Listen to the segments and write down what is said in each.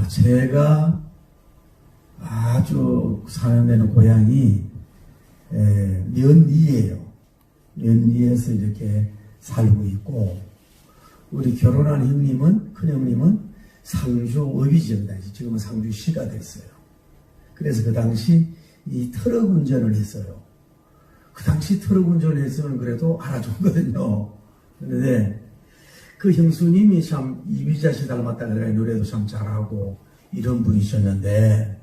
제가 아주 사는 고향이 면리예요. 면리에서 이렇게 살고 있고, 우리 결혼한 형님은, 큰형님은 상주 업이죠. 지금은 상주시가 됐어요. 그래서 그 당시 이 트럭 운전을 했어요. 그 당시 트럭 운전을 했으면 그래도 알아줬거든요. 그런데 그 형수님이 참 이미자 씨 닮았다 그래, 노래도 참 잘하고 이런 분이셨는데,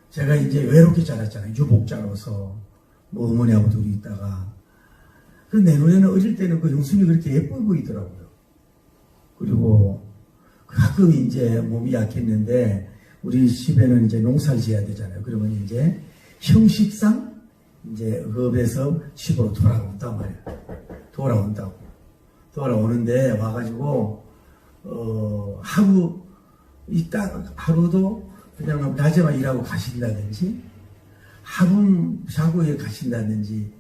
제가 이제 외롭게 자랐잖아요. 유복자로서 뭐 어머니하고 둘이 있다가. 내 눈에는 어릴 때는 그 형수님이 그렇게 예뻐 보이더라고요. 그리고 가끔 이제 몸이 약했는데, 우리 집에는 이제 농사를 지어야 되잖아요. 그러면 이제 형식상 이제 업에서 집으로 돌아온단 말이에요. 돌아오는데 와가지고 하루 있다 하루도 그냥 낮에만 일하고 가신다든지 하루 자고 가신다든지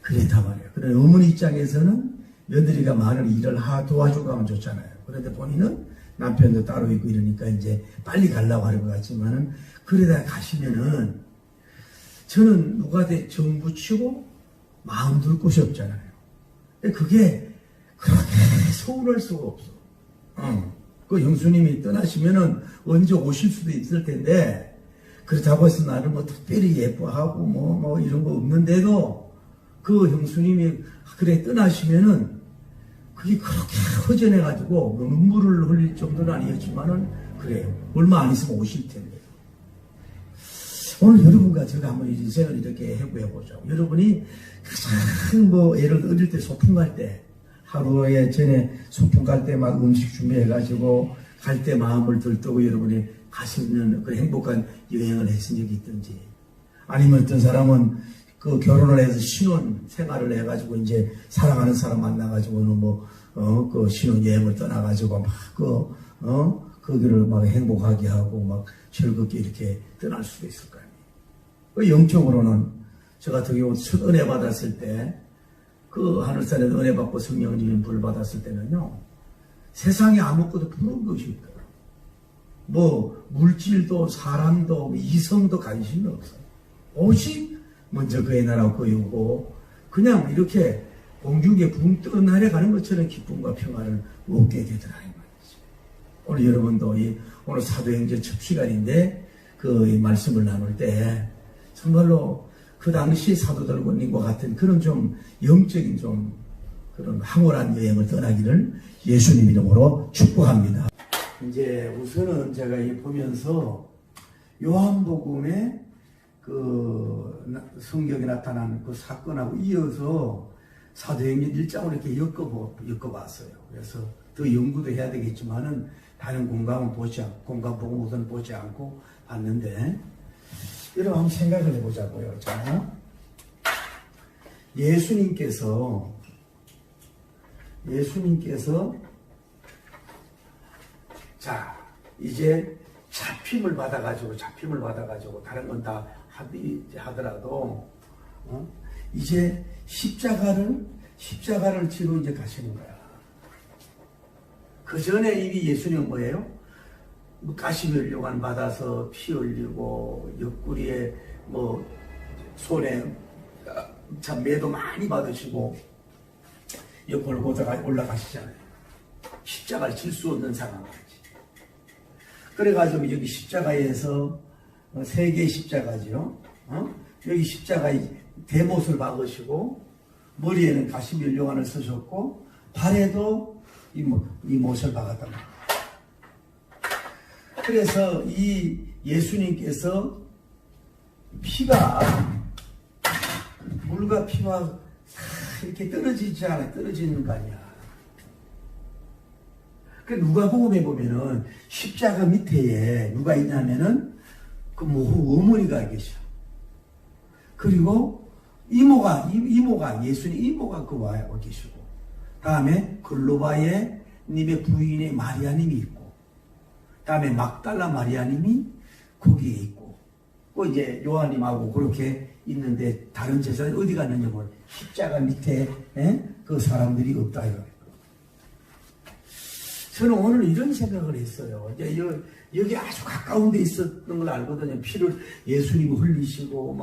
그랬단 말이에요. 그런데 어머니 입장에서는 며느리가 많은 일을 도와주고 하면 좋잖아요. 그런데 본인은 남편도 따로 있고 이러니까 이제 빨리 가려고 하는 것 같지만은, 그러다 가시면은 저는 누가 정부 치고 마음 둘 곳이 없잖아요. 그게 그렇게 서운할 수가 없어. 그 형수님이 떠나시면은 언제 오실 수도 있을 텐데, 그렇다고 해서 나를 뭐 특별히 예뻐하고 뭐 이런 거 없는데도 그 형수님이 그래 떠나시면은 그게 그렇게 허전해가지고 뭐 눈물을 흘릴 정도는 아니었지만은 그래요. 얼마 안 있으면 오실 텐데. 오늘 여러분과 제가 한번 인생을 이렇게 해보죠. 여러분이 가장 예를 들어 어릴 때 소풍 갈 때, 하루에 전에 소풍 갈 때 막 음식 준비해가지고 갈 때 마음을 들뜨고 여러분이 가시는 그런 행복한 여행을 했은 적이 있든지, 아니면 어떤 사람은 그 결혼을 해서 신혼 생활을 해가지고 이제 사랑하는 사람 만나가지고는 그 신혼 여행을 떠나가지고 거기를 막 행복하게 하고 막 즐겁게 이렇게 떠날 수도 있을 거 아니에요. 영적으로는 저 같은 경우 첫 은혜 받았을 때, 그 하늘산에서 은혜 받고 성령 주님 불 받았을 때는요, 세상에 아무것도 부러운 것이 없더라고요. 물질도 사람도 이성도 관심이 없어요. 오직 먼저 그의 나라 거이고 그냥 이렇게 공중에 붕 뜨는 날에 가는 것처럼 기쁨과 평안을 얻게 되더라 이 말이죠. 오늘 여러분도 오늘 사도행전 첫 시간인데 그 말씀을 나눌 때 정말로 그 당시 사도들과 같은 그런 좀 영적인 좀 그런 황홀한 여행을 떠나기를 예수님 이름으로 축복합니다. 이제 우선은 제가 보면서 요한복음에 그 성경에 나타난 그 사건하고 이어서 사도행전 1장으로 이렇게 엮어봤어요. 그래서 더 연구도 해야 되겠지만은 다른 공간은 공간 보고 우선 보지 않고 봤는데, 여러분 한번 생각을 해보자고요. 자, 예수님께서 자 이제 잡힘을 받아가지고 다른 건 다 하더라도 이제 십자가를 지러 이제 가시는 거야. 그 전에 이미 예수님은 뭐예요? 가시면류관 받아서 피 흘리고 옆구리에 손에 참 매도 많이 받으시고 골고다가 올라가시잖아요. 십자가를 질 수 없는 상황까지. 그래가지고 여기 십자가에서 세 개의 십자가지요. 여기 십자가의 대못을 박으시고 머리에는 가시면류관을 쓰셨고 발에도 이 못을 박았단 말이에요. 그래서 이 예수님께서 물과 피가 이렇게 떨어지는 거 아니야. 그 누가복음에 보면은 십자가 밑에 누가 있냐면은 그 어머니가 계셔. 그리고 예수님 이모가 와 계시고, 다음에 글로바의 님의 부인의 마리아님이 있고, 다음에 막달라 마리아님이 거기에 있고, 그 이제 요한님하고 그렇게 있는데 다른 제사는 어디 갔느냐 보면 십자가 밑에 그 사람들이 없다 이거예요. 저는 오늘 이런 생각을 했어요. 이제 여기 아주 가까운 데 있었던 걸 알거든요. 피를 예수님이 흘리시고,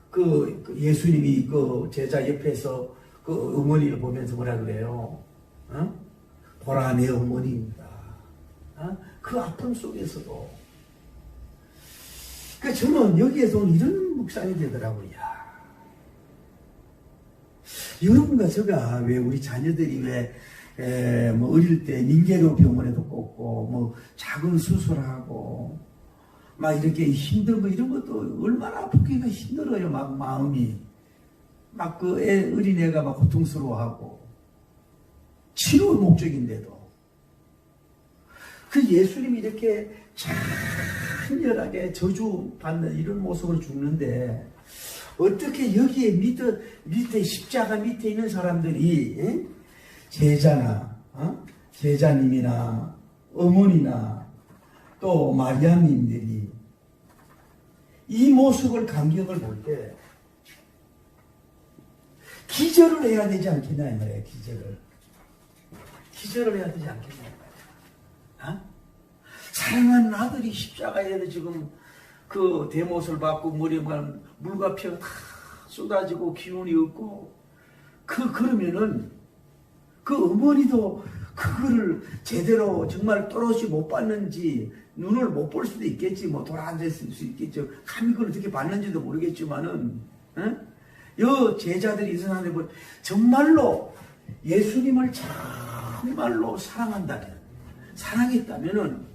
그 예수님이 그 제자 옆에서 그 어머니를 보면서 뭐라 그래요? 보라, 내 어머니입니다. 그 아픔 속에서도. 그 저는 여기에서 오늘 이런 묵상이 되더라고요. 여러분과 제가 왜 우리 자녀들이 뭐 어릴 때 민계로 병원에도 꽂고 뭐 작은 수술하고 막 이렇게 힘들고 이런 것도 얼마나 보기가 힘들어요. 막 마음이 막 그 어린애가 막 고통스러워하고 치료의 목적인데도 그 예수님이 이렇게 장렬하게 저주받는 이런 모습으로 죽는데 어떻게 여기에 밑에 십자가 밑에 있는 사람들이 제자나 제자님이나 어머니나 또 마리아님들이 이 모습을 감격을 볼 때 기절을 해야 되지 않겠냐 이 말이에요. 기절을 해야 되지 않겠냐 이 말이에요. 사랑하는 아들이 십자가에서 지금 그 대못을 받고 머리에 물과 피가 다 쏟아지고 기운이 없고 그러면은 그 어머니도 그거를 제대로 정말 또렷이 못 봤는지 눈을 못 볼 수도 있겠지. 뭐 돌아앉았을 수 있겠죠. 감히 그걸 어떻게 봤는지도 모르겠지만은 여 제자들이 이 사람들 정말로 예수님을 정말로 사랑했다면은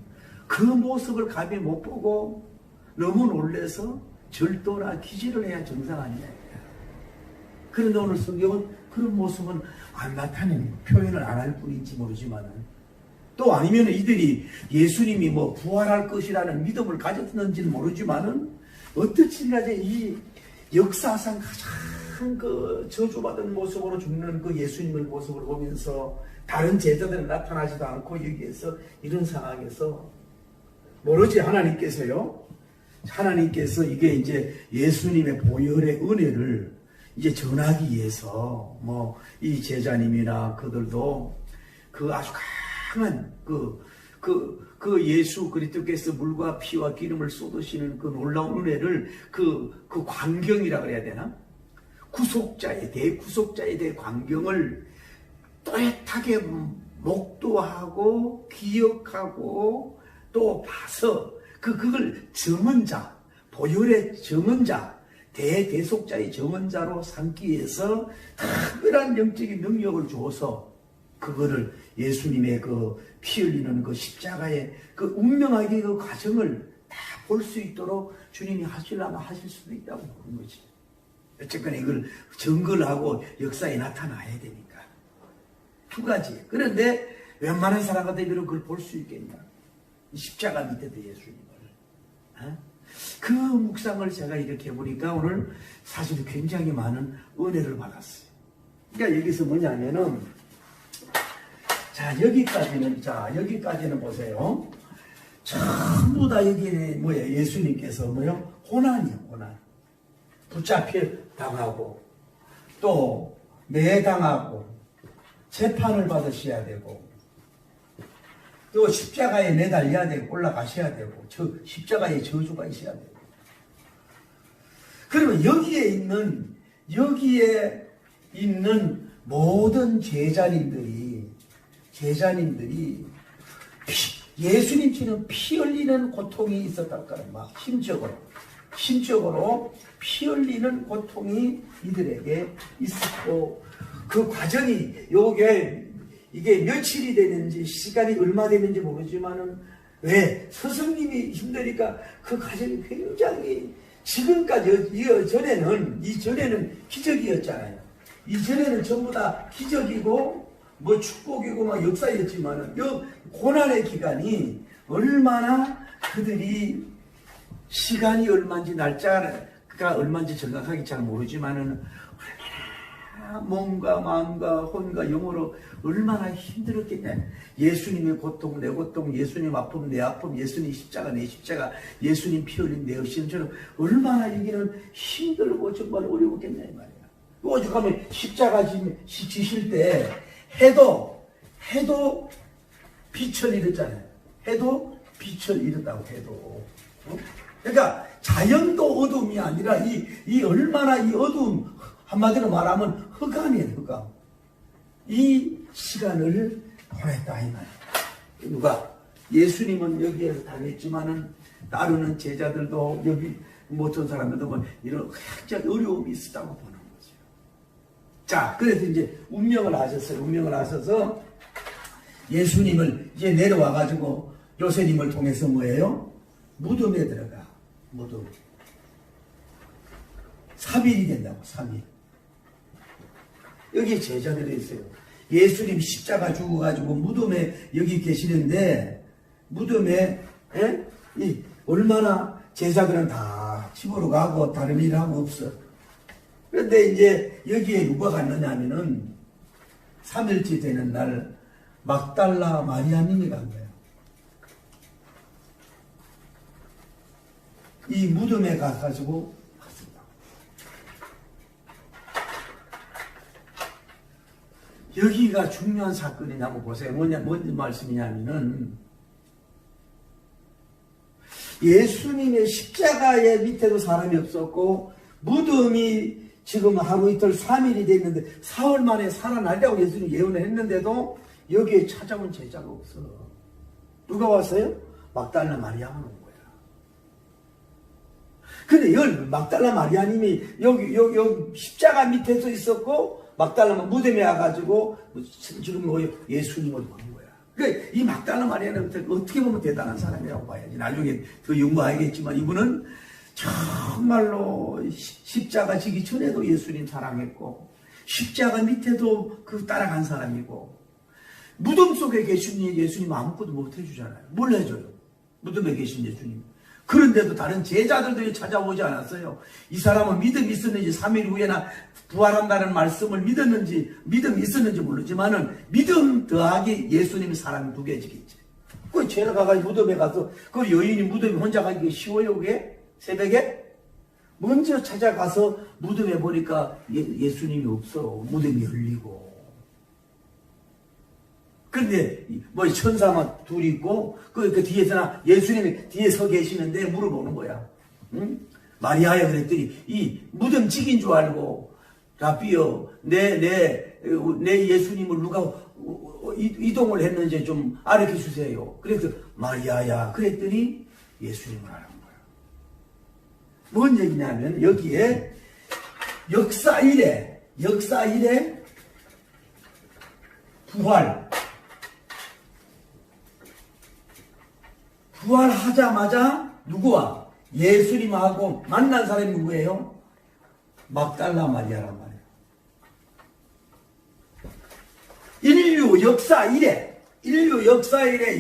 그 모습을 감히 못 보고 너무 놀래서 절도나 기절을 해야 정상 아니냐. 그런데 오늘 성경은 그런 모습은 안 나타내는 표현을 안 할 뿐인지 모르지만은 또 아니면 이들이 예수님이 뭐 부활할 것이라는 믿음을 가졌는지는 모르지만은 어떻든 간에 이 역사상 가장 그 저주받은 모습으로 죽는 그 예수님의 모습을 보면서 다른 제자들은 나타나지도 않고 여기에서 이런 상황에서 모르지 하나님께서 이게 이제 예수님의 보혈의 은혜를 이제 전하기 위해서 뭐 이 제자님이나 그들도 그 아주 강한 그 예수 그리스도께서 물과 피와 기름을 쏟으시는 그 놀라운 은혜를 그 광경이라 그래야 되나? 구속자의 대광경을 또렷하게 목도하고 기억하고 또 봐서 그걸 정언자, 보혈의 정언자, 대속자의 정언자로 삼기 위해서 특별한 영적인 능력을 주어서 그거를 예수님의 그 피 흘리는 그 십자가의 그 운명하게 그 과정을 다 볼 수 있도록 주님이 하시려면 하실 수도 있다고 보는 거지. 어쨌거나 이걸 증거를 하고 역사에 나타나야 되니까. 두 가지. 그런데 웬만한 사람 같은 경우는 그걸 볼 수 있겠냐. 십자가 밑에도 예수님을. 그 묵상을 제가 이렇게 해보니까 오늘 사실 굉장히 많은 은혜를 받았어요. 그러니까 여기서 뭐냐면은 여기까지는 보세요. 전부 다 여기 예수님께서 고난이요. 붙잡혀 당하고 또 매당하고 재판을 받으셔야 되고 또 십자가에 매달려야 되고 올라가셔야 되고 십자가에 저주가 있어야 되고 그러면 여기에 있는 모든 제자님들이 예수님처럼 피 흘리는 고통이 있었다는 거예요. 막 심적으로 피 흘리는 고통이 이들에게 있었고 그 과정이 이게 며칠이 되는지 시간이 얼마 되는지 모르지만은 왜 스승님이 힘드니까 그 과정이 굉장히 지금까지 이전에는 기적이었잖아요. 이전에는 전부 다 기적이고 뭐 축복이고 막 역사였지만은 이 고난의 기간이 얼마나 그들이 시간이 얼마인지 날짜가 얼마인지 정확하게 잘 모르지만은 얼마나 몸과 마음과 혼과 영으로 얼마나 힘들었겠냐. 예수님의 고통 내 고통, 예수님 아픔 내 아픔, 예수님 십자가 내 십자가, 예수님 피 흘린 내 의심처럼 얼마나 여기는 힘들고 정말 어려웠겠냐 이 말이야. 오죽하면 십자가 지실 때 해도 해도 빛을 잃었잖아요. 해도 빛을 잃었다고 해도. 그러니까 자연도 어둠이 아니라 이 얼마나 이 어둠, 한마디로 말하면 흑암이에요, 흑암. 이 시간을 보냈다 이 말이에요. 누가? 예수님은 여기에서 당했지만은 따르는 제자들도 여기 어떤 사람들도 뭐 이런 약간 어려움이 있었다고 보는 거죠. 자, 그래서 이제 운명을 하셨어요. 운명을 하셔서 예수님을 이제 내려와 가지고 요셉님을 통해서 뭐예요? 무덤에 들어가. 무덤. 3일이 된다고. 3일. 여기 제자들이 있어요. 예수님 십자가 죽어가지고 무덤에 여기 계시는데 무덤에 얼마나 제자들은 다 집으로 가고 다른 일 하고 없어. 그런데 이제 여기에 누가 갔느냐 하면은 3일째 되는 날 막달라 마리아님이 간 거예요. 이 무덤에 가가지고 갔습니다. 여기가 중요한 사건이냐고 보세요. 뭔 말씀이냐면은 예수님의 십자가의 밑에도 사람이 없었고 무덤이 지금 하루 이틀 3일이 됐는데 사흘 만에 살아나려고 예수님이 예언을 했는데도 여기에 찾아온 제자가 없어. 누가 왔어요? 막달라 마리아만 온 거야. 근데 여기 막달라 마리아님이 여기 십자가 밑에서 있었고 막달라 무덤에 와가지고 지금 뭐 예수님을 보는 거야. 그러니까 이 막달라 마리아는 어떻게 보면 대단한 사람이라고 봐야지. 나중에 더 연구하겠지만 이분은 정말로 십자가 지기 전에도 예수님 사랑했고 십자가 밑에도 그 따라간 사람이고 무덤 속에 계신 예수님 아무것도 못 해주잖아요. 뭘 해줘요? 무덤에 계신 예수님. 그런데도 다른 제자들도 찾아오지 않았어요. 이 사람은 믿음이 있었는지 3일 후에나 부활한다는 말씀을 믿음이 있었는지 모르지만은 믿음 더하기 예수님이 사람이 두 개지겠지. 그 죄를 가가지고 무덤에 가서 그 여인이 무덤에 혼자 가기 쉬워요 그게? 새벽에? 먼저 찾아가서 무덤에 보니까 예수님이 없어. 무덤이 열리고. 그런데 뭐 천사만 둘이 있고 그 뒤에서나 예수님이 뒤에 서 계시는데 물어보는 거야. 응? 마리아야 그랬더니 이 무덤 찍인 줄 알고 라비여 내 예수님을 누가 이동을 했는지 좀 알려 주세요. 그래서 마리아야 그랬더니 예수님을 알아본 거야. 뭔 얘기냐면 여기에 역사 이래 부활하자마자 누구와? 예수님하고 만난 사람이 누구예요? 막달라 마리아란 말이에요. 인류 역사 이래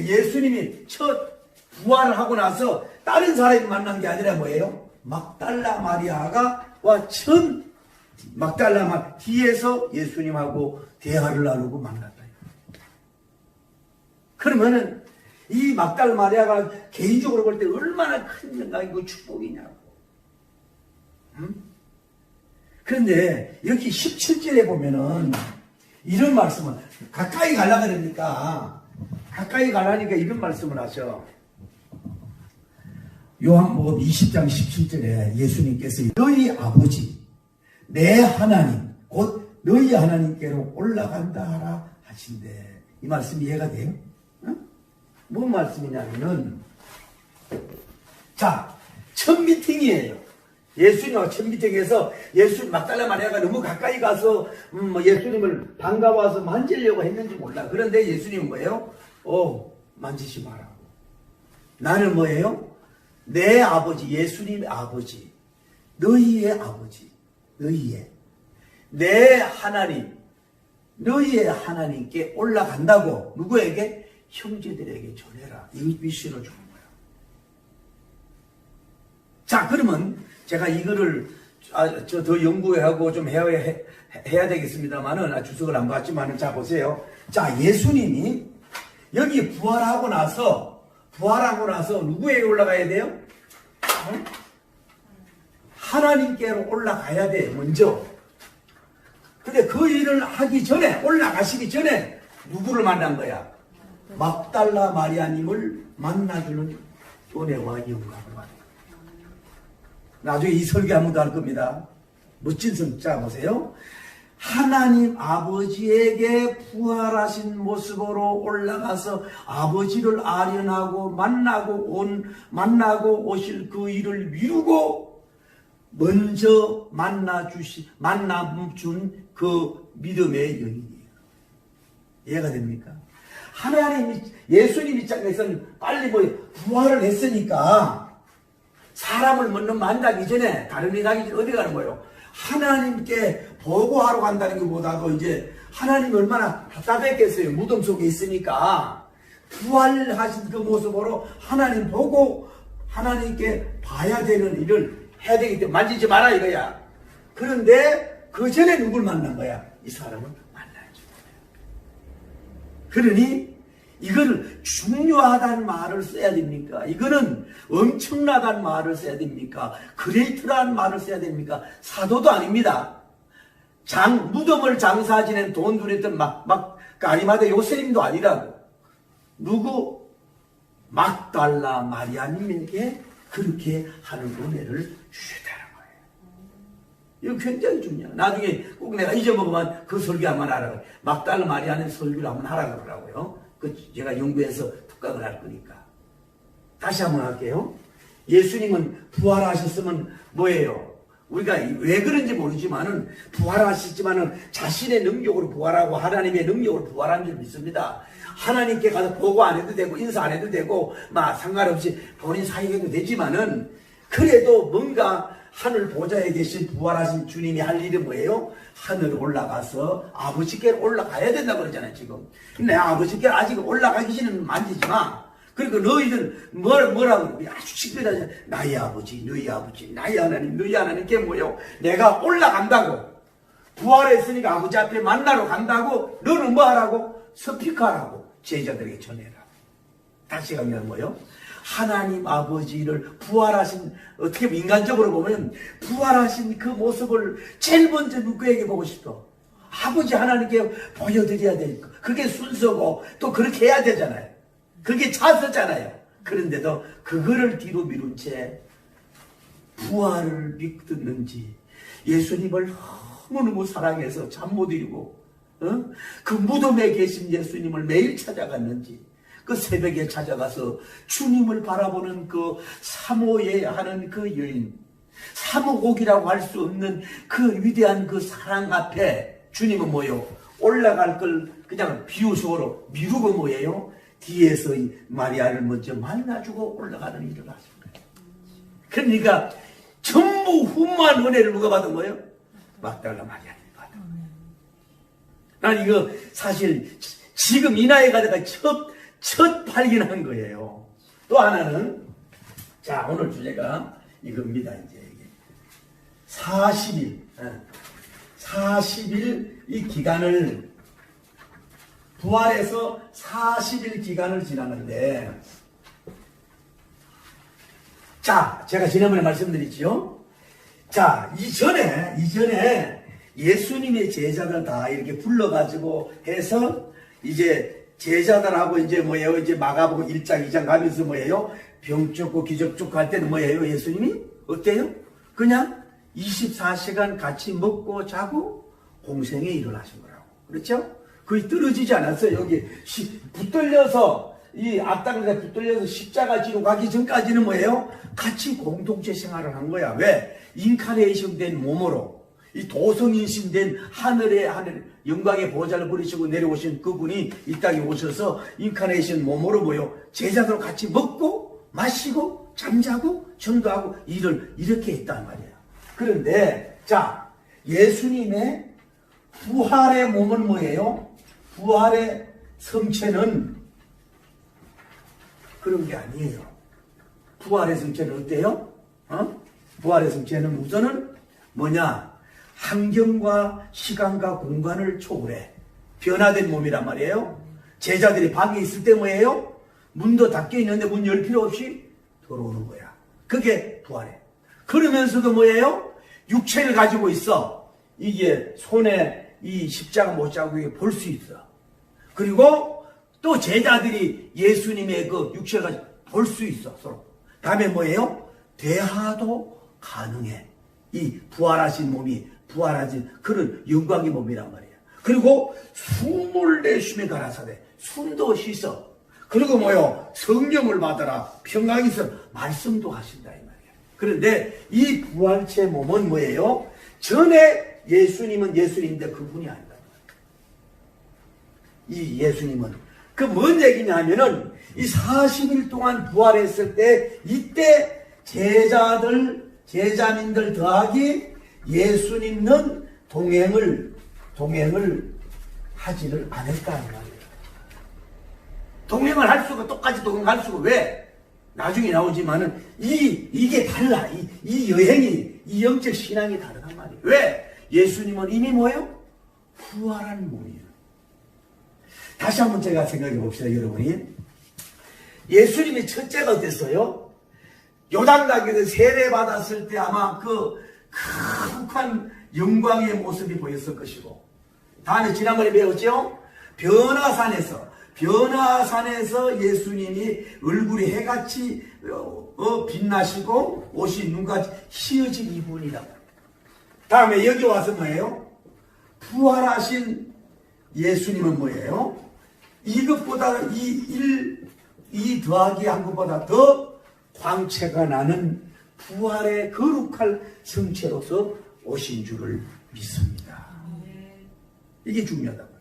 예수님이 첫 부활을 하고 나서 다른 사람이 만난 게 아니라 뭐예요? 막달라 마리아가 막달라 뒤에서 예수님하고 대화를 나누고 만났다. 그러면은 이 막달라 마리아가 개인적으로 볼 때 얼마나 큰 영광이고 축복이냐고. 응? 그런데 여기 17절에 보면은 이런 말씀을 가까이 가려고 그러니까 이런 말씀을 하셔. 요한복음 20장 17절에 예수님께서 너희 아버지 내 하나님 곧 너희 하나님께로 올라간다 하라 하신대. 이 말씀이 이해가 돼요? 응? 뭔 말씀이냐면은 자, 첫 미팅이에요. 예수님과 첫 미팅에서 예수 막달라 마리아가 너무 가까이 가서 예수님을 반가워서 만지려고 했는지 몰라. 그런데 예수님은 뭐예요? 만지지 마라고. 나는 뭐예요? 내 아버지, 예수님의 아버지, 너희의 아버지, 내 하나님, 너희의 하나님께 올라간다고. 누구에게? 형제들에게 전해라. 이 미션을 주는 거야. 자, 그러면 제가 이거를 더 연구하고 좀 해야 되겠습니다만은 주석을 안 봤지만은 자 보세요. 자, 예수님이 여기 부활하고 나서 누구에게 올라가야 돼요? 하나님께로 올라가야 돼 먼저. 근데 그 일을 하기 전에 올라가시기 전에 누구를 만난 거야? 막달라 마리아님을 만나주는 은혜와 영광을 받는 거야. 나중에 이 설교하면 할 겁니다. 멋진 성자 보세요. 하나님 아버지에게 부활하신 모습으로 올라가서 아버지를 아련하고 만나고 오실 그 일을 미루고 먼저 만나 준 그 믿음의 영이에요. 이해가 됩니까? 하나님이, 예수님 입장에서는 빨리 부활을 했으니까 사람을 먼저 만나기 전에, 다른 일 하기 전에 어디 가는 거예요? 하나님께 보고하러 간다는 것보다도 이제 하나님이 얼마나 답답했겠어요. 무덤 속에 있으니까. 부활하신 그 모습으로 하나님 보고 하나님께 봐야 되는 일을 해야 되기 때문에 만지지 마라 이거야. 그런데 그 전에 누굴 만난 거야? 이 사람을 만나야지. 그러니 이거를 중요하다는 말을 써야 됩니까? 이거는 엄청나다는 말을 써야 됩니까? 그레이트라는 말을 써야 됩니까? 사도도 아닙니다. 무덤을 장사 지낸 돈 두렸던 가리마대 요셉님도 아니라고. 누구? 막달라 마리아님에게 그렇게 하는 은혜를 주셨다는 거예요. 이거 굉장히 중요해요. 나중에 꼭 내가 잊어먹으면 그 설교 한번 하라고. 막달라 마리아님 설교를 한번 하라고 그러더라고요. 제가 연구해서 특강을 할 거니까. 다시 한번 할게요. 예수님은 부활하셨으면 뭐예요? 우리가 왜 그런지 모르지만은 부활하셨지만은 자신의 능력으로 부활하고 하나님의 능력으로 부활한 줄 믿습니다. 하나님께 가서 보고 안 해도 되고 인사 안 해도 되고 상관없이 본인 사역해도 되지만은 그래도 뭔가 하늘 보좌에 계신 부활하신 주님이 할 일이 뭐예요? 하늘 올라가서 아버지께로 올라가야 된다고 그러잖아요, 지금. 근데 아버지께로 아직 올라가기 전에는 만지지 마. 그러니까 너희들 뭐라고 아주 식별하잖아. 나의 아버지, 너희 아버지, 나의 하나님, 너희 하나님께 뭐예요? 내가 올라간다고. 부활했으니까 아버지 앞에 만나러 간다고. 너는 뭐 하라고? 스피커하라고. 제자들에게 전해라. 다시 강조한 거예요. 하나님 아버지를 부활하신, 어떻게 인간적으로 보면 부활하신 그 모습을 제일 먼저 누구에게 보고 싶어? 아버지 하나님께 보여드려야 되니까. 그게 순서고 또 그렇게 해야 되잖아요. 그게 차서잖아요. 그런데도 그거를 뒤로 미룬 채 부활을 믿었는지, 예수님을 너무너무 사랑해서 잠 못 이루고 그 무덤에 계신 예수님을 매일 찾아갔는지, 그 새벽에 찾아가서 주님을 바라보는 그 사모예 하는 그 여인, 사모곡이라고 할 수 없는 그 위대한 그 사랑 앞에 주님은 뭐예요? 올라갈 걸 그냥 비유식으로 미루고 뭐예요? 뒤에서 이 마리아를 먼저 만나주고 올라가는 일을 하신 거예요. 그러니까 전부 훈만 은혜를 누가 받은 거예요? 막달라 마리아님이 받은 거예요. 난 이거 사실 지금 이 나이가 내가 첫 발견한 거예요. 또 하나는, 자, 오늘 주제가 이겁니다. 이제 이게 40일 이 기간을, 부활해서 40일 기간을 지나는데, 자, 제가 지난번에 말씀드렸지요. 자, 이전에 예수님의 제자들 다 이렇게 불러가지고 해서 이제 제자들하고 이제 뭐예요? 이제 마가복음 1장, 2장 가면서 뭐예요? 병 쫓고 기적 쫓고 할 때는 뭐예요? 예수님이 어때요? 그냥 24시간 같이 먹고 자고 공생에 일어나신 거라고. 그렇죠? 거의 떨어지지 않았어요. 여기 붙들려서, 이 앞당에 붙들려서 십자가 지로 가기 전까지는 뭐예요? 같이 공동체 생활을 한 거야. 왜? 인카네이션 된 몸으로, 이 도성인신 된 하늘 영광의 보좌를 버리시고 내려오신 그분이 이 땅에 오셔서 인카네이션 몸으로 뭐요? 제자들 같이 먹고 마시고 잠자고 전도하고 일을 이렇게 했단 말이에요. 그런데 자, 예수님의 부활의 몸은 뭐예요? 부활의 성체는 그런 게 아니에요. 부활의 성체는 어때요? 부활의 성체는 우선은 뭐냐? 환경과 시간과 공간을 초월해 변화된 몸이란 말이에요. 제자들이 밖에 있을 때 뭐예요? 문도 닫혀 있는데 문 열 필요 없이 들어오는 거야. 그게 부활해. 그러면서도 뭐예요? 육체를 가지고 있어. 이게 손에 이 십자가 못자국에 볼 수 있어. 그리고 또 제자들이 예수님의 그 육체가 볼 수 있어, 서로. 다음에 뭐예요? 대화도 가능해. 이 부활하신 몸이 부활하신 그런 영광의 몸이란 말이에요. 그리고 숨을 내쉬며 가라사대, 숨도 쉬서. 그리고 뭐요? 성령을 받아라. 평강이 있어. 말씀도 하신다, 이 말이에요. 그런데 이 부활체 몸은 뭐예요? 전에 예수님은 예수님인데 그분이 아니다. 이 예수님은. 그 뭔 얘기냐 하면은 이 40일 동안 부활했을 때 이때 제자민들 더하기 예수님은 동행을 하지를 않았다는 말이에요. 동행을 할 수가, 똑같이 동행할 수가, 왜? 나중에 나오지만은 이게 달라. 이 여행이, 이 영적 신앙이 다르단 말이에요. 왜? 예수님은 이미 뭐예요? 부활한 몸이에요. 다시 한번 제가 생각해 봅시다, 여러분이. 예수님이 첫째가 어땠어요? 요단강에서 세례 받았을 때 아마 그 크한 영광의 모습이 보였을 것이고, 다음에 지난번에 배웠죠? 변화산에서 예수님이 얼굴이 해같이 빛나시고 옷이 눈같이 휘어진 이분이라고. 다음에 여기 와서 뭐예요? 부활하신 예수님은 뭐예요? 이것보다 이 더하기 한 것보다 더 광채가 나는 부활의 거룩할 성체로서 오신 줄을 믿습니다. 이게 중요하다고.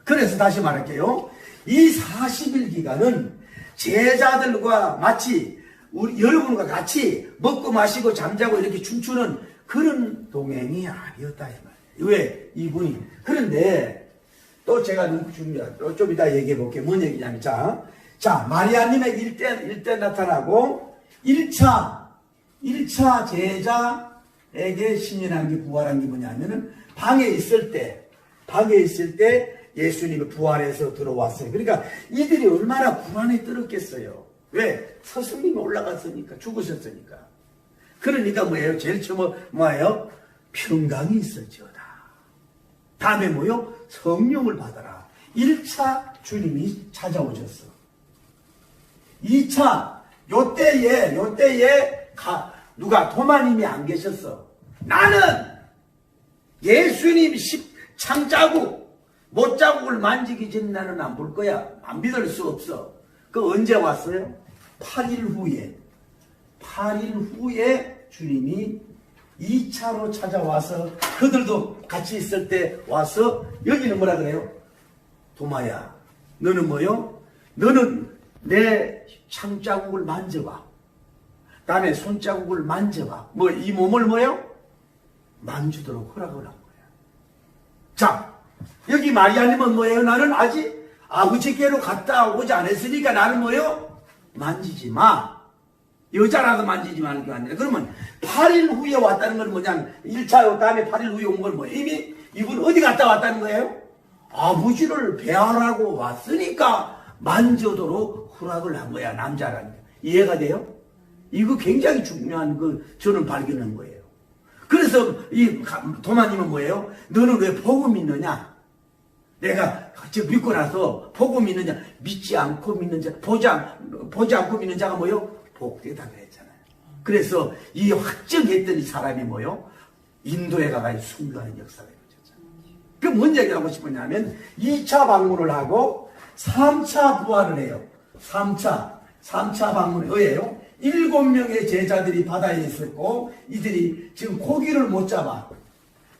그래서 다시 말할게요. 이 40일 기간은 제자들과 마치 여러분과 같이 먹고 마시고 잠자고 이렇게 춤추는 그런 동행이 아니었다 이 말이에요. 왜? 이분이. 그런데 또 제가 좀 이따 얘기해 볼게요. 뭔 얘기냐면 자 마리아님의 일대 나타나고 1차 제자에게 신인한 게 부활한 게 뭐냐면은 방에 있을 때 예수님이 부활해서 들어왔어요. 그러니까 이들이 얼마나 불안에 떨었겠어요. 왜? 스승님이 올라갔으니까, 죽으셨으니까. 그러니까 뭐예요? 제일 처음 뭐예요? 평강이 있을지어다. 다음에 뭐요? 성령을 받아라. 1차 주님이 찾아오셨어. 2차 요때에 누가 도마님이 안 계셨어. 나는 예수님 창자국 못자국을 만지기 전 나는 안 볼 거야. 안 믿을 수 없어. 그 언제 왔어요? 8일 후에 주님이 2차로 찾아와서 그들도 같이 있을 때 와서 여기는 뭐라 그래요? 도마야, 너는 뭐요? 너는 내 창자국을 만져봐. 다음에 손자국을 만져봐. 이 몸을 뭐요? 만지도록 허락을 한 거야. 자, 여기 마리아님은 뭐예요? 나는 아직 아버지께로 갔다 오지 않았으니까 나는 뭐예요? 만지지 마. 여자라도 만지지 마는 게 아니라. 그러면 8일 후에 왔다는 건 뭐냐면 1차 다음에 8일 후에 온 건 뭐예요? 이미 이분 어디 갔다 왔다는 거예요? 아버지를 배하라고 왔으니까 만져도록 허락을 한 거야. 남자라니까. 이해가 돼요? 이거 굉장히 중요한 저는 발견한 거예요. 그래서 이 도마님은 뭐예요? 너는 왜 복음 믿느냐? 내가 믿고 나서 복음 믿느냐? 믿지 않고 믿는 자, 보지 않고 믿는 자가 뭐예요? 복되다 그랬잖아요. 그래서 이 확정했던 이 사람이 뭐예요? 인도에 가가지고 순교하는 역사가 이루어졌잖아요. 그 뭔 얘기를 하고 싶었냐면 2차 방문을 하고 3차 부활을 해요. 3차 방문에 의해요. 7명의 제자들이 바다에 있었고 이들이 지금 고기를 못 잡아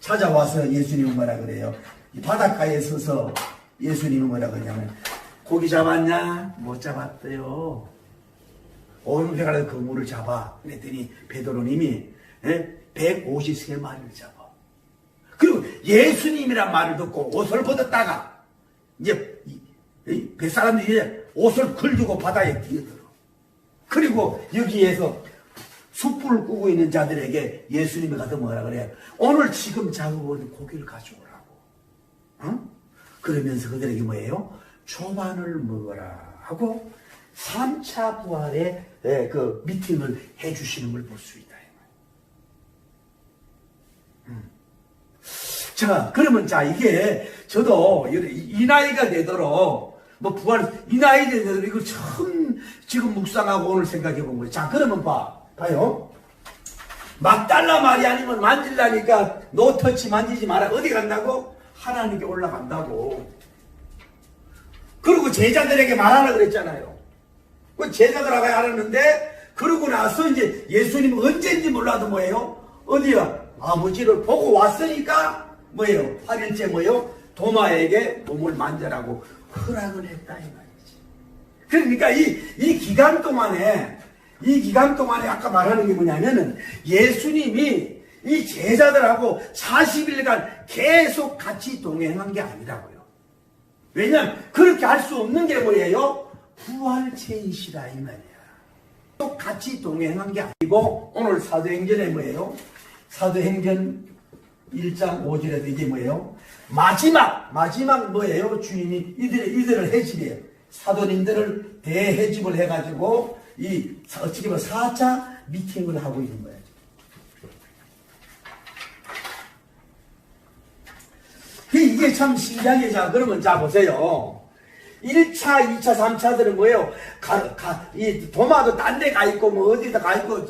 찾아와서 예수님은 뭐라 그래요? 이 바닷가에 서서 예수님은 뭐라 그러냐면 고기 잡았냐? 못 잡았대요. 오늘 회가서 그물을 잡아. 그랬더니 베드로님이 153마리를 잡아. 그리고 예수님이란 말을 듣고 옷을 벗었다가 이제 뱃사람들이 옷을 걸주고 바다에 뛰어들어. 그리고 여기에서 숯불을 끄고 있는 자들에게 예수님이 가서 뭐라 그래요? 오늘 지금 잡아온 고기를 가져오라고. 응? 그러면서 그들에게 뭐예요? 초반을 먹어라 하고 3차 부활의 그 미팅을 해주시는 걸 볼 수 있다. 자, 그러면 자, 이게 저도 이 나이가 되도록 뭐 부활, 이 나이 되도록 이걸 처음 지금 묵상하고 오늘 생각해 본 거예요. 자, 그러면 봐요. 막달라 마리아님은 만질라니까 노터치 만지지 마라. 어디 간다고? 하나님께 올라간다고. 그리고 제자들에게 말하라 그랬잖아요. 그 제자들하고 알았는데, 그러고 나서 이제 예수님은 언제인지 몰라도 뭐예요? 어디야? 아버지를 보고 왔으니까 뭐예요? 8일째 뭐예요? 도마에게 몸을 만져라고 허락을 했다 이 말이지. 그러니까 이 기간 동안에 아까 말하는 게 뭐냐면은 예수님이 이 제자들하고 40일간 계속 같이 동행한 게 아니라고요. 왜냐면 그렇게 할 수 없는 게 뭐예요? 부활체이시라 이 말이야. 또 같이 동행한 게 아니고 오늘 사도행전에 뭐예요? 사도행전 1장 5절에도 이게 뭐예요? 마지막 뭐예요? 주님이 이들을 해집이에요. 사도님들을 대해집을 해가지고 어떻게 보면 4차 미팅을 하고 있는 거예요. 이게 참 신기하게, 자, 그러면 자, 보세요. 1차, 2차, 3차들은 뭐예요? 이 도마도 딴 데 가 있고, 뭐, 어디다 가 있고,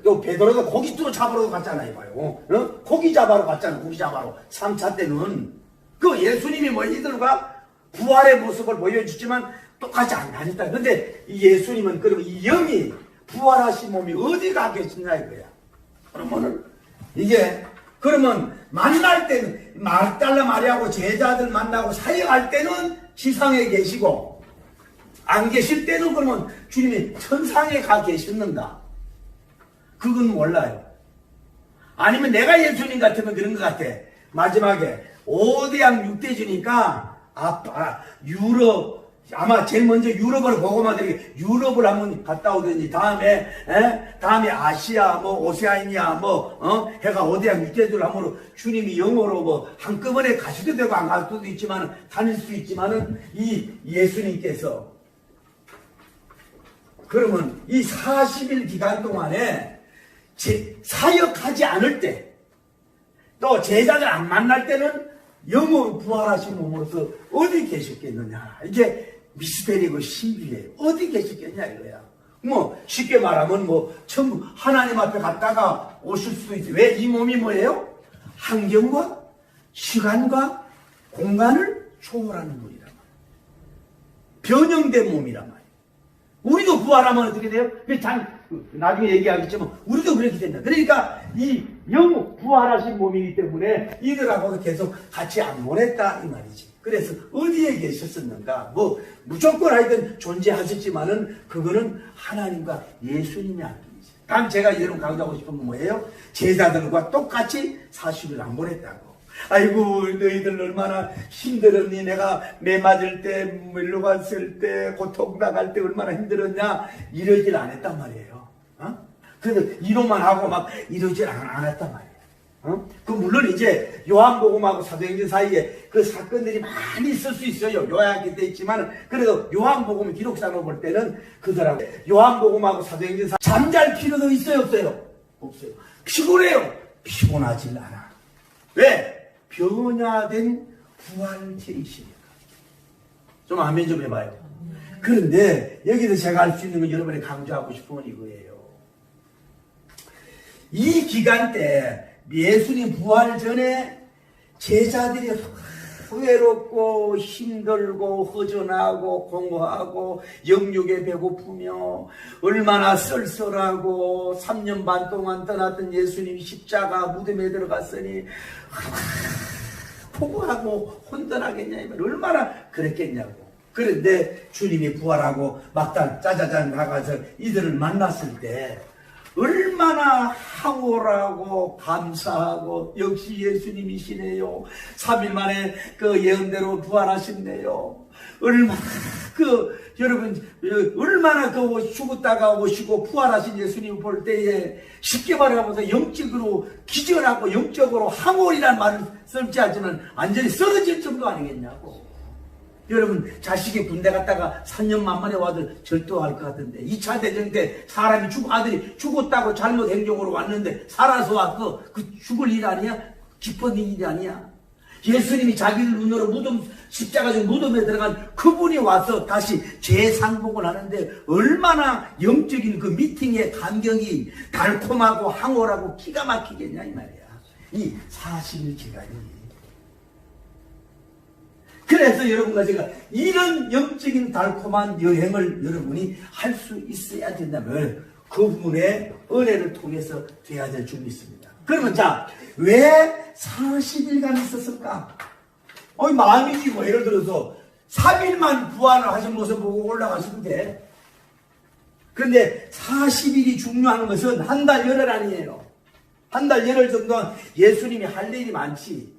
또 베드로도 고기 또 잡으러 갔잖아요, 봐요. 고기 잡으러 갔잖아요, 고기 잡으러. 3차 때는. 그 예수님이 뭐 이들과 부활의 모습을 보여주지만 똑같이 안 다녔다. 근데 이 예수님은 그러면 이 영이 부활하신 몸이 어디 가 계시냐 이거야. 그러면은, 그러면 만날 때는 막달라 마리아하고 제자들 만나고 사역할 때는 지상에 계시고 안 계실 때는 그러면 주님이 천상에 가 계셨는가? 그건 몰라요. 아니면 내가 예수님 같으면 그런 것 같아. 마지막에 5대양 6대주니까 유럽 아마 제일 먼저 유럽을 보고만 되게 유럽을 한번 갔다 오든지 다음에 아시아 뭐 오세아니아 해가 5대양 6대들 한번 주님이 영어로 뭐 한꺼번에 가시도 되고 안 갈 수도 있지만 다닐 수 있지만은 이 예수님께서 그러면 이 40일 기간 동안에 사역하지 않을 때 또 제자들 안 만날 때는 영으로 부활하신 몸으로서 어디 계셨겠느냐. 이게 미스테리고 신비해요. 어디 계셨겠냐 이거야. 뭐 쉽게 말하면 뭐 천국 하나님 앞에 갔다가 오실 수도 있지. 왜? 이 몸이 뭐예요? 환경과 시간과 공간을 초월하는 몸이란 말이에요. 변형된 몸이란 말이에요. 우리도 부활하면 어떻게 돼요? 나중에 얘기하겠지만 우리도 그렇게 된다. 그러니까 이 영우 부활하신 몸이기 때문에 이들하고도 계속 같이 안 보냈다 이 말이지. 그래서 어디에 계셨었는가? 뭐 무조건 하여튼 존재하셨지만은 그거는 하나님과 예수님이 아니지. 다음 제가 여러분 강조하고 싶은 건 뭐예요? 제자들과 똑같이 40일 안 보냈다고. 아이고 너희들 얼마나 힘들었니. 내가 매 맞을 때 밀로 갔을 때 고통당할 때 얼마나 힘들었냐. 이러질 않았단 말이에요. 그래서 이론만 하고 막 이러질 않았단 말이에요. 그 물론 이제 요한복음하고 사도행전 사이에 그 사건들이 많이 있을 수 있어요. 요약이 돼 있지만 그래도 요한복음 기록상으로 볼 때는 그들하고 요한복음하고 사도행전 사이 잠잘 필요도 있어요 없어요? 없어요. 피곤해요. 피곤하질 않아. 왜? 변화된 부활체이시니까. 좀 아멘 좀 해봐요. 그런데 여기서 제가 할 수 있는 건 여러분이 강조하고 싶은 건 이거예요. 이 기간 때 예수님 부활 전에 제자들이 외롭고 힘들고 허전하고 공허하고 영육에 배고프며 얼마나 쓸쓸하고 3년 반 동안 떠났던 예수님이 십자가 무덤에 들어갔으니 포고하고 혼돈하겠냐 이 말. 얼마나 그랬겠냐고. 그런데 주님이 부활하고 막단 짜자잔 나가서 이들을 만났을 때 얼마나 황홀하고 감사하고 역시 예수님이시네요. 3일 만에 그 예언대로 부활하셨네요. 얼마나 여러분 얼마나 죽었다가 오시고 부활하신 예수님을 볼 때에 쉽게 말하면서 영적으로 기절하고 영적으로 황홀이라는 말을 쓰지 않지만 완전히 쓰러질 정도 아니겠냐고. 여러분 자식이 군대 갔다가 3년 만에 와도 절도할 것 같은데 2차 대전 때 사람이 아들이 죽었다고 잘못 행적으로 왔는데 살아서 왔고 그 죽을 일 아니야? 기쁜 일이 아니야? 예수님이 자기를 눈으로 십자가 중 무덤에 들어간 그분이 와서 다시 재상복을 하는데 얼마나 영적인 그 미팅의 감격이 달콤하고 황홀하고 기가 막히겠냐 이 말이야. 이 40일 기간이. 그래서 여러분과 제가 이런 영적인 달콤한 여행을 여러분이 할 수 있어야 된다면 그분의 은혜를 통해서 돼야 될 줄 믿습니다. 그러면 자, 왜 40일간 있었을까? 마음이지 뭐. 예를 들어서 3일만 부활을 하신 모습 보고 올라가시면 돼. 그런데 40일이 중요한 것은 한 달 열흘 아니에요. 한 달 열흘 정도는 예수님이 할 일이 많지.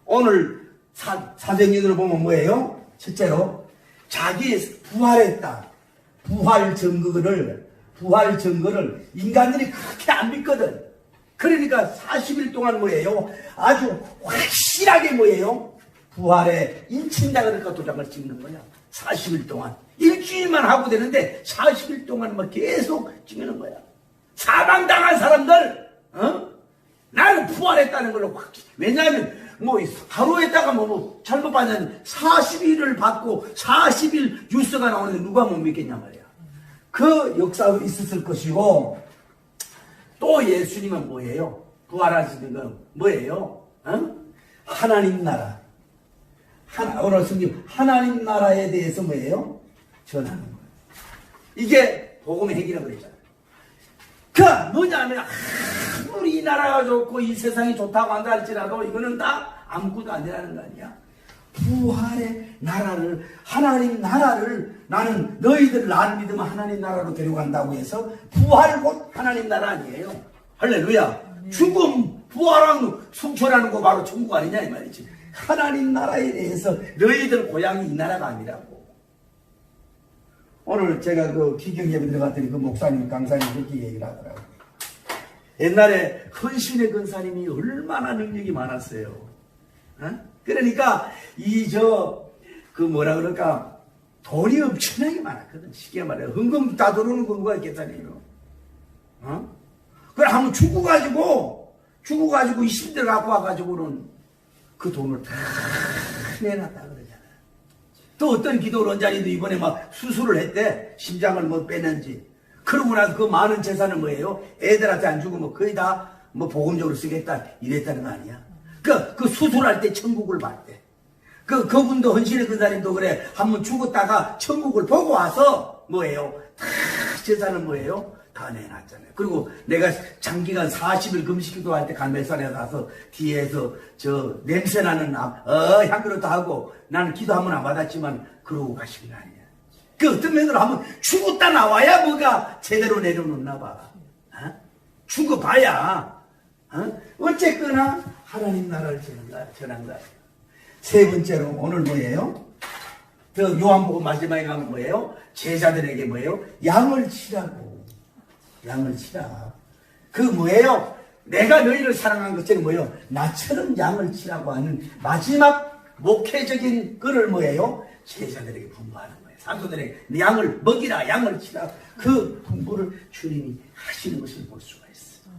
오늘 사도행전으로 보면 뭐예요? 첫째로 자기 부활했다. 부활 증거를 인간들이 그렇게 안 믿거든. 그러니까 40일 동안 뭐예요? 아주 확실하게 뭐예요? 부활의 인친다 그러니까 도장을 찍는 거야. 40일 동안. 일주일만 하고 되는데 40일 동안 뭐 계속 찍는 거야. 사망당한 사람들, 나는 부활했다는 걸로 확. 왜냐하면 뭐 하루에다가 뭐 잘못 봤냐면 40일을 받고 40일 뉴스가 나오는데 누가 못 믿겠냐 말이야. 그 역사가 있었을 것이고, 또 예수님은 뭐예요? 부활하시는 건 뭐예요? 하나님 나라. 오늘 성경 하나님 나라에 대해서 뭐예요? 전하는 거예요. 이게 복음의 핵이라고 그랬잖아요. 그 뭐냐면 아무리 이 나라가 좋고 이 세상이 좋다고 한다 할지라도 이거는 다 아무것도 아니라는 거 아니야. 부활의 나라를, 하나님 나라를, 나는 너희들 나를 믿으면 하나님 나라로 데려간다고 해서 부활 곧 하나님 나라 아니에요. 할렐루야. 죽음, 부활하고 승천하는 거 바로 천국 아니냐 이 말이지. 하나님 나라에 대해서 너희들 고향이 이 나라가 아니라고. 오늘 제가 그 기경 예배 들어갔더니 그 목사님, 강사님 그렇게 얘기를 하더라고요. 옛날에 헌신의 근사님이 얼마나 능력이 많았어요. 그러니까 뭐라 그럴까, 돈이 엄청나게 많았거든. 쉽게 말해요. 헌금 다 들어오는 건 누가 있겠다니요. 그래 한번 죽어가지고 이 신들 갖고 와가지고는 그 돈을 다 내놨다 그러잖아. 또 어떤 기도 원장님도 이번에 막 수술을 했대. 심장을 뭐 빼는지. 그러고 나서 그 많은 재산을 뭐예요? 애들한테 안 주고 뭐 거의 다 뭐 보금적으로 쓰겠다 이랬다는 거 아니야. 그 수술할 때 천국을 봤대. 그분도 헌신의 근사님도 그래. 한번 죽었다가 천국을 보고 와서 뭐예요? 다 재산을 뭐예요? 다 내놨잖아요. 그리고 내가 장기간 40일 금식기도 할 때 갈매산에 가서 뒤에서 저 냄새나는 향기로도 하고 나는 기도 한번 안 받았지만 그러고 가시는 거 아니야. 그 어떤 면으로 한번 죽었다 나와야 뭐가 제대로 내려놓나 봐. 죽어봐야. 어쨌거나 하나님 나라를 전한다. 세 번째로 오늘 뭐예요? 그 요한복음 마지막에 가면 뭐예요? 제자들에게 뭐예요? 양을 치라고. 양을 치라. 그 뭐예요? 내가 너희를 사랑한 것처럼 뭐예요? 나처럼 양을 치라고 하는 마지막 목회적인 글을 뭐예요? 제자들에게 분부하는 거예요. 사도들에게 양을 먹이라, 양을 치라. 그 분부를 주님이 하시는 것을 볼 수가 있어요.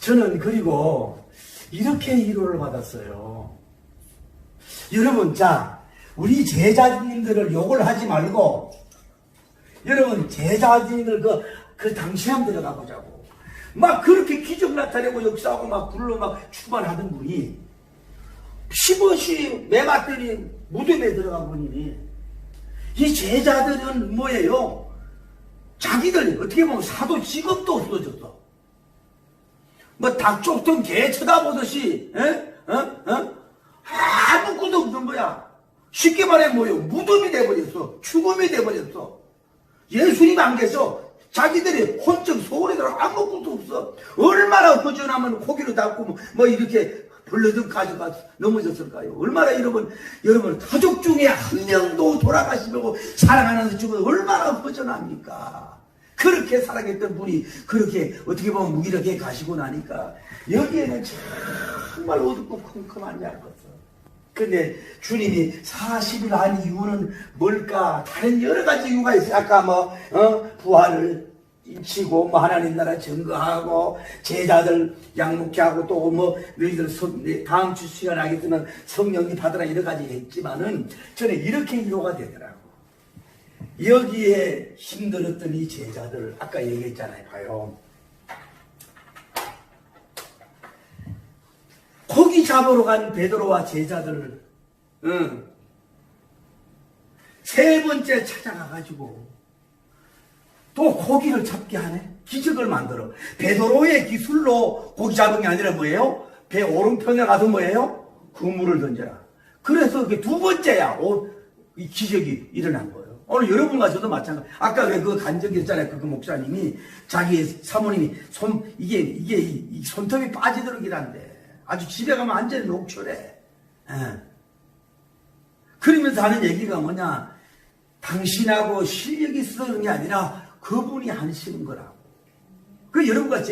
저는 그리고 이렇게 위로를 받았어요. 여러분, 자, 우리 제자님들을 욕을 하지 말고, 여러분, 제자님들 그 당시에 한번 들어가 보자고. 막 그렇게 기적 나타내고 역사하고 막 불로 막 출발하던 분이, 씹어시 매맞더니 무덤에 들어가 보니, 이 제자들은 뭐예요? 자기들, 어떻게 보면 사도 직업도 없어졌어. 뭐 닭 쫓던 개 쳐다보듯이 아무것도 없는 거야. 쉽게 말해 뭐예요? 무덤이 돼버렸어. 죽음이 돼버렸어. 예수님 안 계셔. 자기들이 혼적 소홀해서 아무것도 없어. 얼마나 허전하면 고기로 닦고 뭐 이렇게 벌러덩 가져가 넘어졌을까요? 얼마나 여러분 가족 중에 한 명도 돌아가시려고 사랑하는 죽어도 얼마나 허전합니까? 그렇게 사랑했던 분이 그렇게 어떻게 보면 무기력해 가시고 나니까 여기에는 정말 어둡고 컴컴한 얇았어. 근데 주님이 40일 한 이유는 뭘까? 다른 여러 가지 이유가 있어요. 아까 부활을 치고 뭐 하나님 나라 증거하고 제자들 양육케 하고 또 뭐 너희들 다음 주 시간 하겠지만 성령이 받으라 여러 가지 했지만은 저는 이렇게 위로가 되더라고. 여기에 힘들었던 이 제자들 아까 얘기했잖아요. 봐요. 고기 잡으러 간 베드로와 제자들 세 번째 찾아가가지고 또 고기를 잡게 하네. 기적을 만들어. 베드로의 기술로 고기 잡은 게 아니라 뭐예요? 배 오른편에 가서 뭐예요? 그물을 던져라. 그래서 그게 두 번째야. 이 기적이 일어난 거예요. 오늘 여러분과 저도 마찬가지. 아까 왜 그 간적이 있잖아요. 그 목사님이 자기 사모님이 이게 손톱이 빠지도록 일한대. 아주 집에 가면 완전히 녹초래. 예. 그러면서 하는 얘기가 뭐냐. 당신하고 실력이 있어서 그런 게 아니라 그분이 하시는 거라고. 그 여러분과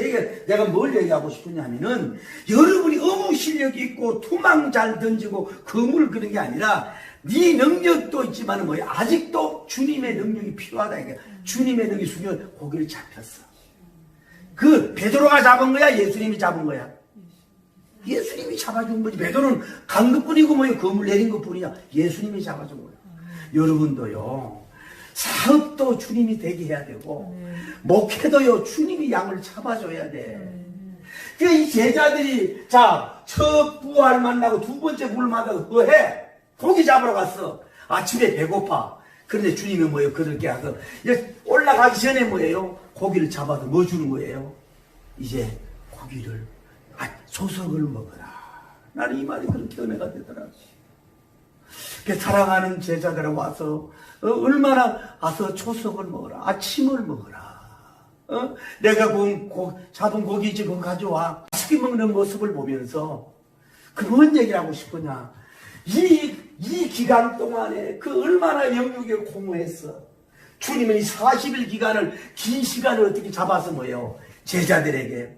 내가 뭘 얘기하고 싶으냐면은 여러분이 어무 실력이 있고 투망 잘 던지고 그물 그런 게 아니라 네 능력도 있지만 뭐야 아직도 주님의 능력이 필요하다 이게. 주님의 능력이 숙여 고기를 잡혔어. 그 베드로가 잡은 거야 예수님이 잡은 거야? 예수님이 잡아준 거지. 베드로는 간 것뿐이고 뭐야 그물 내린 것뿐이야. 예수님이 잡아준 거야. 여러분도요 사업도 주님이 되게 해야 되고 목회도요 주님이 양을 잡아줘야 돼. 그 이 제자들이 첫 부활 만나고 두 번째 부활 만나고 뭐 해? 고기 잡으러 갔어. 아침에 배고파. 그런데 주님이 뭐예요? 그렇게 하서 올라가기 전에 뭐예요? 고기를 잡아서 뭐 주는 거예요? 이제 고기를 조석을 먹어라. 나는 이 말이 그렇게 은혜가 되더라고. 사랑하는 제자들은 와서 얼마나 와서 초석을 먹어라. 아침을 먹어라. 내가 잡은 고기 지금 가져와. 맛있게 먹는 모습을 보면서 그런 얘기를 하고 싶으냐. 이 기간 동안에 그 얼마나 영육에 공부했어. 주님은 이 40일 기간을 긴 시간을 어떻게 잡아서 뭐예요. 제자들에게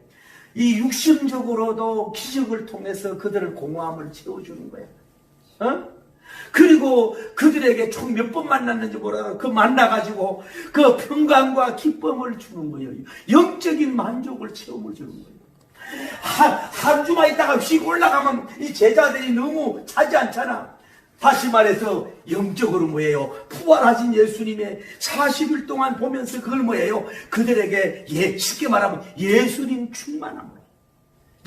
이 육신적으로도 기적을 통해서 그들을 공허함을 채워주는 거야. 그리고 그들에게 총 몇 번 만났는지 몰라도 그 만나가지고 그 평강과 기쁨을 주는 거예요. 영적인 만족을 체험을 주는 거예요. 한 주만 있다가 휙 올라가면 이 제자들이 너무 차지 않잖아. 다시 말해서 영적으로 뭐예요? 부활하신 예수님의 40일 동안 보면서 그걸 뭐예요? 그들에게 쉽게 말하면 예수님 충만함.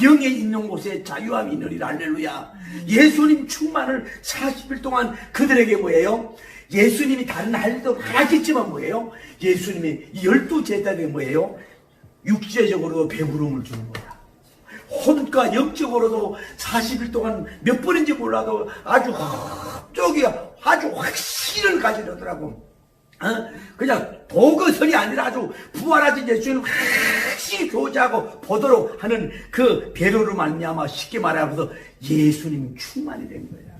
영에 있는 곳에 자유함이 있느니라. 할렐루야. 예수님 충만을 40일 동안 그들에게 뭐예요? 예수님이 다른 할도 많았겠지만 뭐예요? 예수님이 이 12제자들에게 뭐예요? 육체적으로 배부름을 주는 거야. 혼과 영적으로도 40일 동안 몇 번인지 몰라도 아주 확신을 가지려더라고. 그냥 보고선이 아니라 아주 부활하신 예수님을 확실히 교제하고 보도록 하는 그 배로로 말미암아 쉽게 말하면서 예수님 충만이 된 거야.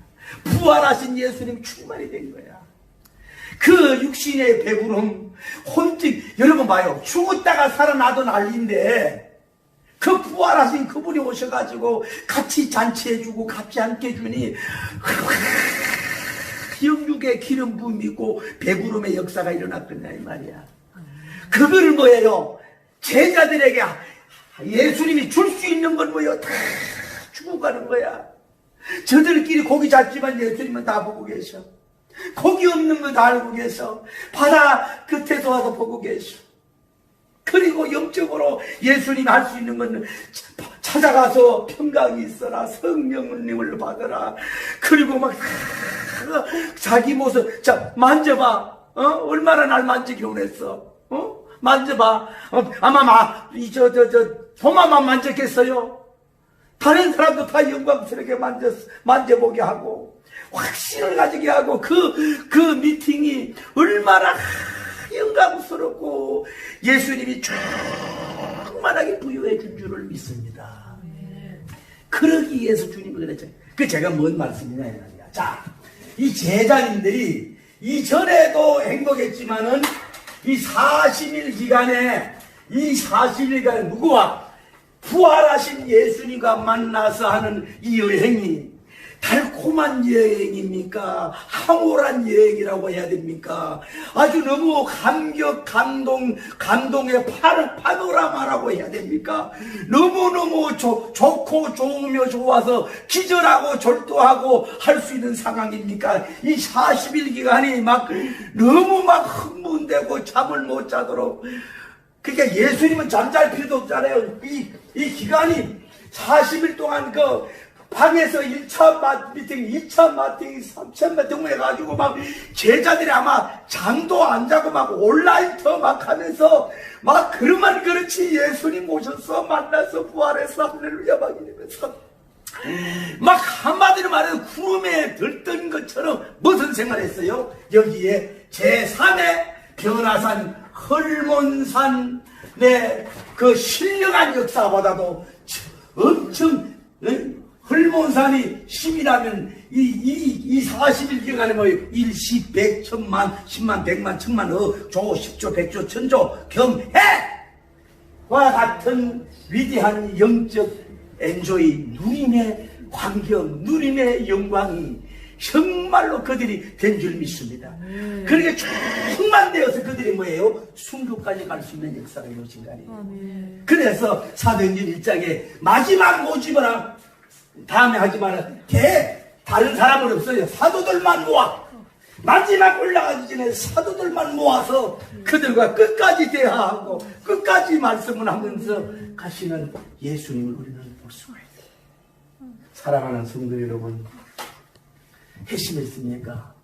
부활하신 예수님 충만이 된 거야. 그 육신의 배부름, 여러분 봐요. 죽었다가 살아나도 난리인데 그 부활하신 그분이 오셔가지고 같이 잔치해주고 같이 함께해주니 영육의 기름 부음이 있고 배부름의 역사가 일어났거든요. 이 말이야. 그거를 뭐예요? 제자들에게 예수님이 줄 수 있는 건 뭐예요? 다 주고 가는 거야. 저들끼리 고기 잡지만 예수님은 다 보고 계셔. 고기 없는 거 다 알고 계셔. 바다 끝에서 와서 보고 계셔. 그리고 영적으로 예수님이 할 수 있는 건 찾아가서 평강이 있어라. 성령님을 받아라. 그리고 막 자기 모습 만져봐. 얼마나 날 만지기 원했어. 만져봐. 아마 도마만 만졌겠어요. 다른 사람도 다 영광스럽게 만져보게 하고 확신을 가지게 하고 그 미팅이 얼마나 영광스럽고 예수님이 충만하게 부여해 준 줄을 믿습니다. 그러기 위해서 주님이 그랬죠. 그 제가 뭔 말씀이냐 이 말이야. 자, 이 제자님들이 이전에도 행복했지만은 이 40일 기간에 누구와 부활하신 예수님과 만나서 하는 이 여행이 달콤한 여행입니까? 황홀한 여행이라고 해야 됩니까? 아주 너무 감동의 파노라마라고 해야 됩니까? 너무너무 좋고 좋으며 좋아서 기절하고 절도하고 할 수 있는 상황입니까? 이 40일 기간이 막 너무 막 흥분되고 잠을 못 자도록. 그러니까 예수님은 잠잘 필요도 없잖아요. 이 기간이 40일 동안 그 방에서 1차 미팅, 2차 미팅, 3차 미팅 해가지고 막 제자들이 아마 잠도 안 자고 막 온라인터 막 하면서 막 그러면 그렇지 예수님 오셔서 만나서 부활해서 할렐루야 막 이러면서 막 한마디로 말해서 구름에 들뜬 것처럼 무슨 생각을 했어요? 여기에 제3의 변화산 헐몬산의 그 신령한 역사보다도 엄청 헐몬산이 10이라면 이 40일 기간에 뭐 일시, 백, 천만, 10만, 100만, 천만, 조, 10조, 100조, 천조, 겸해와 같은 위대한 영적 엔조이, 누림의 광경, 누림의 영광이 정말로 그들이 된 줄 믿습니다. 그렇게 충만되어서 그들이 뭐예요? 순교까지 갈 수 있는 역사가 이루어진 거 아니에요. 그래서 사도행전 1장에 마지막 모집을 다음에 하지 마라. 다른 사람은 없어요. 사도들만 모아. 마지막 올라가기 전에 사도들만 모아서 그들과 끝까지 대화하고 끝까지 말씀을 하면서 가시는 예수님을 우리는 볼 수가 있어요. 사랑하는 성도 여러분, 회심했습니까?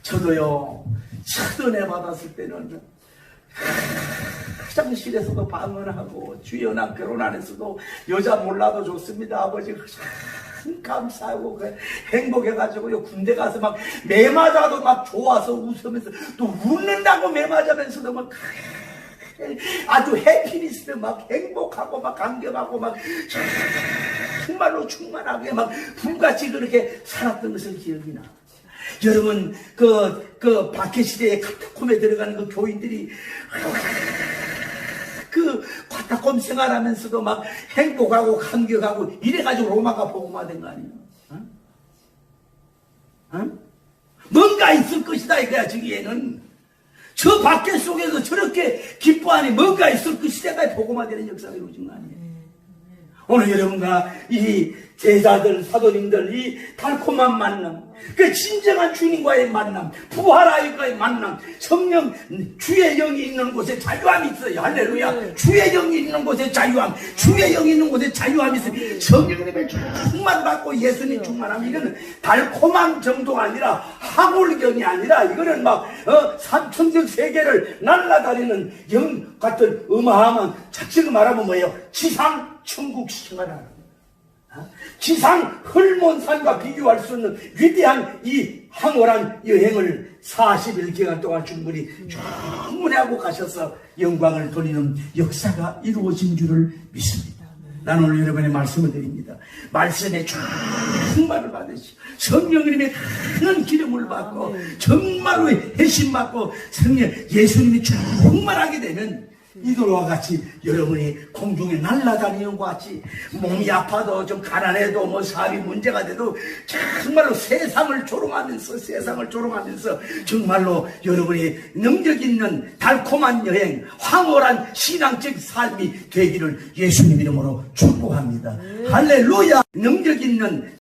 저도요, 첫 은혜 받았을 때는 화장실에서도 방언하고 주여 난 결혼 안 했어도 여자 몰라도 좋습니다. 아버지가 참 감사하고 행복해가지고요, 군대 가서 막 매 맞아도 막 좋아서 웃으면서 또 웃는다고 매 맞으면서도 막 아주 해피니스도 막 행복하고 막 감격하고 막 정말로 충만하게 막 불같이 그렇게 살았던 것을 기억이 나. 여러분 그 박해시대의 카타콤에 들어가는 그 교인들이 그 카타콤 생활하면서도 막 행복하고 감격하고 이래가지고 로마가 복음화된 거 아니에요? 뭔가 있을 것이다 이거야. 저기에는 저 밖에 속에서 저렇게 기뻐하니 뭔가 있을 그 시대가 복음화되는 역사가 이루어진 거 아니에요? 오늘 여러분과 이 제자들, 사도님들, 이 달콤한 만남, 그 진정한 주님과의 만남, 부활하여과의 만남, 성령, 주의 영이 있는 곳에 자유함이 있어요. 할렐루야. 주의 영이 있는 곳에 자유함, 주의 영이 있는 곳에 자유함이 있어요. 성령님의 충만받고 예수님 충만함. 이거는 달콤한 정도가 아니라 하골경이 아니라 이거는 막 삼천적 세계를 날아다니는 영 같은 어마어마한, 자칭 말하면 뭐예요? 지상 천국 생활하는, 지상 헐몬산과 비교할 수 없는 위대한 이 황홀한 여행을 40일 기간 동안 충분히 하고 가셔서 영광을 돌리는 역사가 이루어진 줄을 믿습니다. 나는 오늘 여러분의 말씀을 드립니다. 말씀에 충만을 받으시고 성령님의 큰 기름을 받고 정말로 회심받고 성령 예수님이 충만하게 되면 이들과 같이 여러분이 공중에 날아다니는 것 같이 몸이 아파도 좀 가난해도 뭐 사업이 문제가 돼도 정말로 세상을 조롱하면서 정말로 여러분이 능력 있는 달콤한 여행, 황홀한 신앙적 삶이 되기를 예수님 이름으로 축복합니다. 할렐루야. 능력 있는